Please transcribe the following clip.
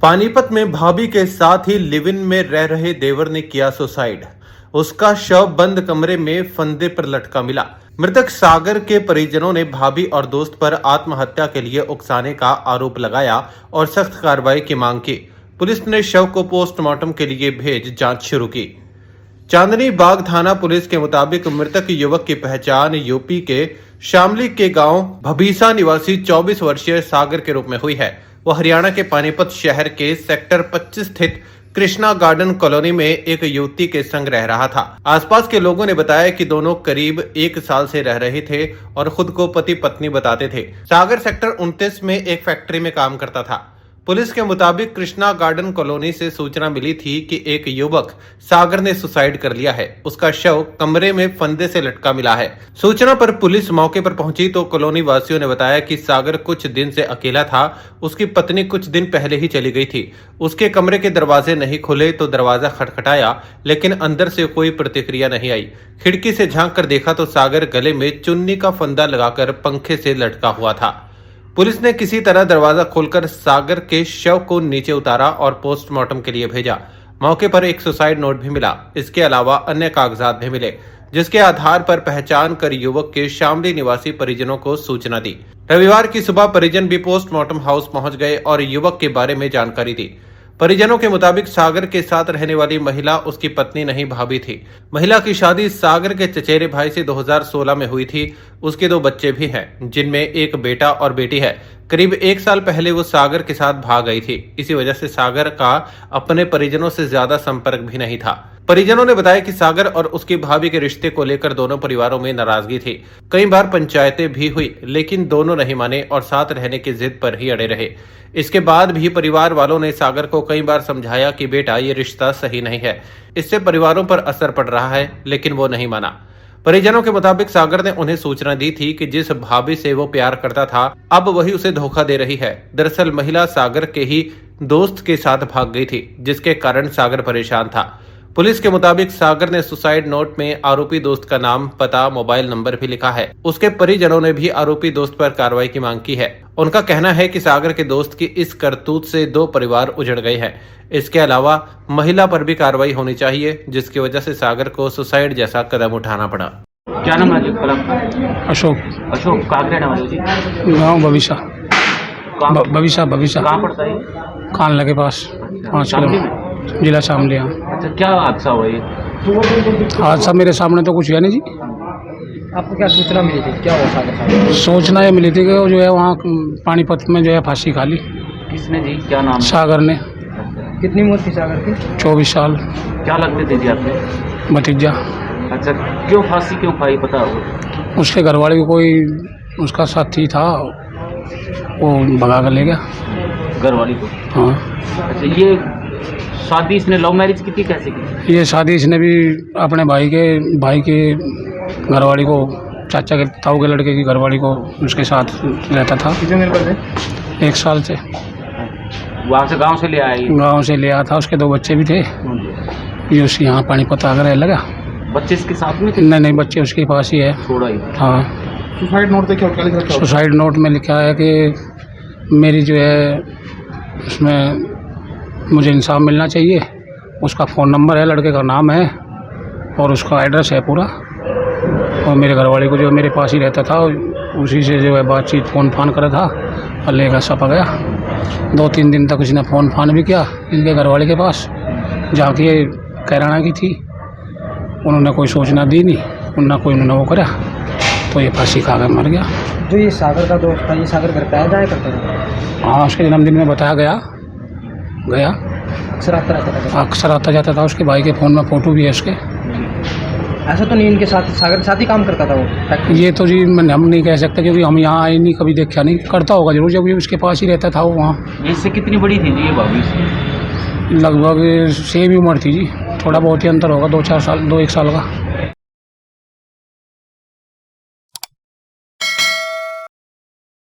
पानीपत में भाभी के साथ ही लिव इन में रह रहे देवर ने किया सुसाइड। उसका शव बंद कमरे में फंदे पर लटका मिला। मृतक सागर के परिजनों ने भाभी और दोस्त पर आत्महत्या के लिए उकसाने का आरोप लगाया और सख्त कार्रवाई की मांग की। पुलिस ने शव को पोस्टमार्टम के लिए भेज जांच शुरू की। चांदनी बाग थाना पुलिस के मुताबिक मृतक युवक की पहचान यूपी के शामली के गांव भबीसा निवासी 24 वर्षीय सागर के रूप में हुई है। वह हरियाणा के पानीपत शहर के सेक्टर 25 स्थित कृष्णा गार्डन कॉलोनी में एक युवती के संग रह रहा था। आसपास के लोगों ने बताया कि दोनों करीब 1 साल से रह रहे थे और खुद को पति पत्नी बताते थे। सागर सेक्टर 29 में एक फैक्ट्री में काम करता था। पुलिस के मुताबिक कृष्णा गार्डन कॉलोनी से सूचना मिली थी कि एक युवक सागर ने सुसाइड कर लिया है। उसका शव कमरे में फंदे से लटका मिला है। सूचना पर पुलिस मौके पर पहुंची तो कॉलोनी वासियों ने बताया कि सागर कुछ दिन से अकेला था। उसकी पत्नी कुछ दिन पहले ही चली गई थी। उसके कमरे के दरवाजे नहीं खुले तो दरवाजा खटखटाया, लेकिन अंदर से कोई प्रतिक्रिया नहीं आई। खिड़की से झांक कर देखा तो सागर गले में चुन्नी का फंदा लगाकर पंखे से लटका हुआ था। पुलिस ने किसी तरह दरवाजा खोलकर सागर के शव को नीचे उतारा और पोस्टमार्टम के लिए भेजा। मौके पर एक सुसाइड नोट भी मिला। इसके अलावा अन्य कागजात भी मिले, जिसके आधार पर पहचान कर युवक के शामली निवासी परिजनों को सूचना दी। रविवार की सुबह परिजन भी पोस्टमार्टम हाउस पहुंच गए और युवक के बारे में जानकारी दी। परिजनों के मुताबिक सागर के साथ रहने वाली महिला उसकी पत्नी नहीं भाभी थी। महिला की शादी सागर के चचेरे भाई से 2016 में हुई थी। उसके 2 बच्चे भी हैं, जिनमें एक बेटा और बेटी है। करीब 1 साल पहले वो सागर के साथ भाग गई थी। इसी वजह से सागर का अपने परिजनों से ज्यादा संपर्क भी नहीं था। परिजनों ने बताया कि सागर और उसकी भाभी के रिश्ते को लेकर दोनों परिवारों में नाराजगी थी। कई बार पंचायतें भी हुई, लेकिन दोनों नहीं माने और साथ रहने की जिद पर ही अड़े रहे। इसके बाद भी परिवार वालों ने सागर को कई बार समझाया कि बेटा ये रिश्ता सही नहीं है, इससे परिवारों पर असर पड़ रहा है, लेकिन वो नहीं माना। परिजनों के मुताबिक सागर ने उन्हें सूचना दी थी कि जिस भाभी से वो प्यार करता था अब वही उसे धोखा दे रही है। दरअसल महिला सागर के ही दोस्त के साथ भाग गई थी, जिसके कारण सागर परेशान था। पुलिस के मुताबिक सागर ने सुसाइड नोट में आरोपी दोस्त का नाम, पता, मोबाइल नंबर भी लिखा है। उसके परिजनों ने भी आरोपी दोस्त पर कार्रवाई की मांग की है। उनका कहना है कि सागर के दोस्त की इस करतूत से 2 परिवार उजड़ गए हैं। इसके अलावा महिला पर भी कार्रवाई होनी चाहिए, जिसकी वजह से सागर को सुसाइड जैसा कदम उठाना पड़ा। क्या नाम है जी? अशोक। अशोक, कहाँ के रहने वाले हो जी? गाँव भविष्य। भविष्य कहाँ पड़ता है? कान लगे पास 5 किलोमीटर, जिला शामली। अच्छा, क्या हादसा हुआ ये? हादसा मेरे सामने तो कुछ है नहीं जी। आपको क्या सूचना मिली थी? क्या हुआ सागर साहब? सूचना ये मिली थी कि वो जो है वहाँ पानीपत में जो है फांसी खा ली। किसने जी? क्या नाम? सागर ने। कितनी उम्र थी सागर की? 24 साल। क्या लगते थे जी आपने? भतीजा। अच्छा, क्यों फांसी क्यों खाई पता हो? उसके घरवाले को कोई उसका साथी था, वो भगा कर ले गया घर वाली को? हाँ। अच्छा, ये शादी इसने लव मैरिज की थी, कैसे की? ये शादी इसने भी अपने भाई के घरवाली को, चाचा के ताऊ के लड़के की घरवाली को उसके साथ रहता था। कितने दिन पहले? 1 साल से। वहाँ से गांव से ले आए? गांव से ले आया था। उसके 2 बच्चे भी थे। ये उसके यहाँ पानीपत आकर रह लगा। बच्चे इसके साथ में थे? नहीं, बच्चे उसके पास ही है। छोड़ा ही? हाँ। सुसाइड नोट देखिए, क्या लिखा? सुसाइड नोट में लिखा है कि मेरी जो है उसमें मुझे इंसाफ मिलना चाहिए। उसका फ़ोन नंबर है, लड़के का नाम है और उसका एड्रेस है पूरा। और मेरे घरवाले को जो मेरे पास ही रहता था उसी से जो है बातचीत फ़ोन फान करा था और लेकर सपा गया। 2-3 दिन तक उसने फ़ोन फान भी किया इनके घरवाले के पास, जहाँ की कैराना की थी। उन्होंने कोई सूचना दी नहीं, उन्होंने वो करा तो ये फांसी खा कर मर गया। जो ये सागर का दोस्त था, ये सागर घर पे आया जाया करता था? हाँ, उसके जन्मदिन में बताया गया। अक्सर आता रहता था? अक्सर आता जाता था। उसके भाई के फ़ोन में फ़ोटो भी है उसके। ऐसा तो नहीं इनके साथ सागर के साथ ही काम करता था वो? ये तो जी हम नहीं कह सकते, क्योंकि हम यहाँ आए नहीं, कभी देखा नहीं। करता होगा जरूर, जब ये उसके पास ही रहता था वो वहाँ। इससे कितनी बड़ी थी जी ये भाभी? लगभग सेम ही उम्र थी जी, थोड़ा बहुत ही अंतर होगा, 2-4 साल, 2-1 साल का।